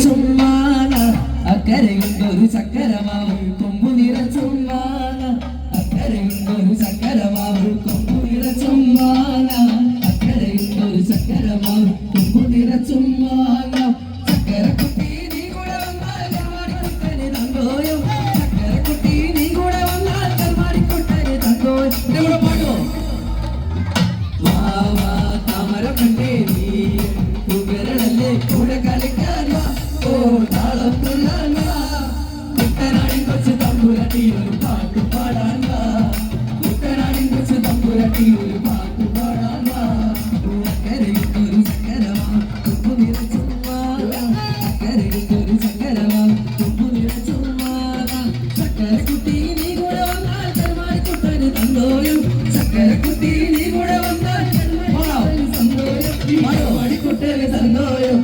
ചുമ്മാന അക്കരയുണ്ടൊരു ചക്കരമാവ് കൊമ്പു നിറച്ചുമ്മാന അക്കരയുണ്ടൊരു ചക്കരമാവ് കൊമ്പു നിറച്ചുമ്മാന അക്കരയുണ്ടൊരു ചക്കരമാവ് കൊമ്പു നിറച്ചുമ്മാന ചക്കരക്കുട്ടി നീ കൂടെ വന്നാൽ കർമാടിക്കുട്ടന് തങ്കോയും ചക്കരക്കുട്ടി നീ കൂടെ വന്നാൽ കർമാടിക്കുട്ടന് തങ്കോയും പാടുവോ വാ വാ താമര കണ്ടേ നീ കുകരളല്ലേ കൂടെ കളിക്കാൻ വാ ഓ താളം തുള്ളാൻ വാ കുട്ടനാടിൻ കൊച്ചു തമ്പുരട്ടി ഒരു പാട്ട് പാടാൻ വാ കുട്ടനാടിൻ കൊച്ചു തമ്പുരട്ടി ഒരു പാട്ട് പാടാൻ വാ അക്കരയുണ്ടൊരു ചക്കരമാ തുമ്പു നിറച്ചുമ്മാ അക്കരയുണ്ടൊരു ചക്കരമാ തുമ്പു നിറച്ചുമ്മാ ചക്കരക്കുട്ടി നീ കൂടെ വന്നാൽ കർമാടിക്കുട്ടന് തങ്കോയും ചക്കരക്കുട്ടി നീ കൂടെ വന്നാൽ കർമാടിക്കുട്ടന് തങ്കോയും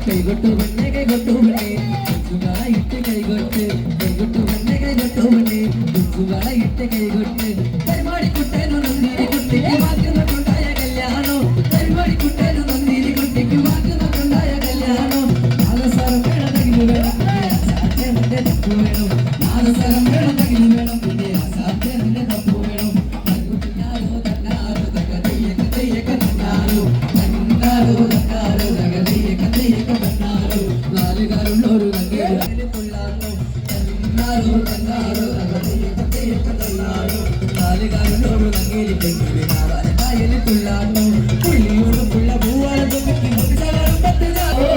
കൈകൊട്ടു പെണ്ണെ കൈകൊട്ടു പെണ്ണെ ഇട്ട് കൈകൊട്ട് കൈകൊട്ടു പെണ്ണെ കൈകൊട്ടു പെണ്ണെ ഇട്ട് കൈകൊട്ട് പരിപാടിക്കുട്ടേനു നന്ദിരി കുട്ടിക്ക് വാക്കുന്നുണ്ടായ കല്യാണം പരിപാടിക്കുട്ടേനു നന്ദിരി കുട്ടിക്ക് വാക്കുന്നുണ്ടായ കല്യാണം നാദസ്വരം വേണമെങ്കിൽ വേണം അസാധ്യന്റെ തപ്പു വേണം നാദസ്വരം വേണമെങ്കിൽ വേണം പിന്നെ അസാധ്യന്റെ തപ്പു വേണം തന്നാരോ തന്നാരോ തകതയ്യക്ക തെയ്യക്ക തന്നാരോ തന്നാരോ തന്നാരോ തകതയ്യക്ക തെയ്യക്ക തന്നാരോ നാലുകാരുള്ളൊരു നഗേരി കൊള്ളാനോ തന്നാരോ തന്നാരോ തകതയ്യക്ക തെയ്യക്ക തന്നാരോ നാലുകാരുള്ളൊരു നഗേരി പെണ്ണിനെ കായലിൽ കൊള്ളാനോ പുള്ളിയോട് പുള്ള പൂവാല തൊപ്പിക്ക് മുഞ്ചവരം പത്തുകാരോ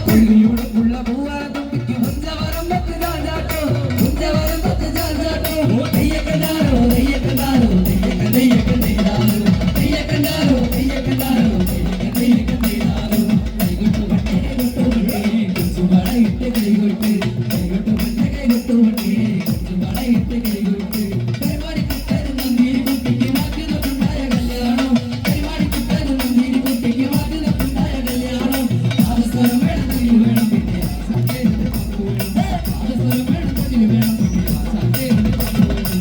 പുള്ളിയോട് പുള്ള പൂവാല തൊപ്പിക്ക് മുഞ്ചവരം പത്തുകാരാട്ടോ മുഞ്ചവരം പത്തുകാരാട്ടോ തെയ്യക്കണ്ടാരോ തെയ്യക്കണ്ടാരോ തെയ്യക്ക തെയ്യക്ക തെയ്യാരോ തെയ്യക്കണ്ടാരോ തെയ്യക്കണ്ടാരോ തെയ്യക്ക തെയ്യക്ക തെയ്യാരോ കൈകൊട്ടു പട്ടേ കൈകൊട്ടു പട്ടേ കുച്ചുമട ഇട്ട് കൈകൊട്ട് കൈകൊട്ടു പട്ടേ കൈകൊട്ടു പട്ടേ കുച്ചുമട ഇട്ട് കൈകൊട്ട് പരിപാടിക്കുട്ടന് നന്ദിരി കുട്ടിക്ക് വാക്കുന്നുണ്ടായ കല്യാണം പരിപാടിക്കുട്ടന് നന്ദിരി കുട്ടിക്ക് വാക്കുന്നുണ്ടായ കല്യാണം ആദസ്വരം വേണമെങ്കിൽ വേണം പിന്നെ അസാധ്യന്റെ തപ്പു വേണം ആദസ്വരം വേണമെങ്കിൽ വേണം പിന്നെ അസാധ്യന്റെ തപ്പു വേണം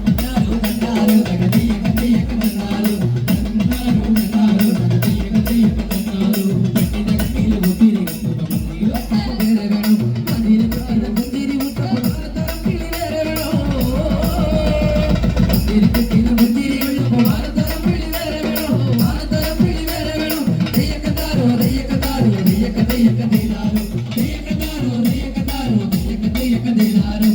തന്നാരോ തന്നാരോ തകതയ്യക്ക തെയ്യക്ക തന്നാരോ തന്നാരോ തന്നാരോ തകതയ്യക്ക തെയ്യക്ക തന്നാരോ പെട്ടിന്റെ കട്ടിയില് മുന്തിരി വേറെ വേണം അതിന് കുട്ടിയുടെ മുന്തിരി മുത്തപ്പുറത്തരം കിളി വേറെ വേണോ കുട്ടിയുടെ മുന്തിരി ഉള്ളപ്പോ ഭാരതരം കിളി വേറെ വേണോ ഭാരതരം കിളി വേറെ വേണോ തെയ്യക്കത്താരോ തെയ്യക്കത്താരോ തെയ്യക്ക തെയ്യക്ക തെയ്യാരോ തെയ്യക്കത്താരോ തെയ്യക്കത്താരോ തെയ്യക്ക തെയ്യക്ക തെയ്യാരോ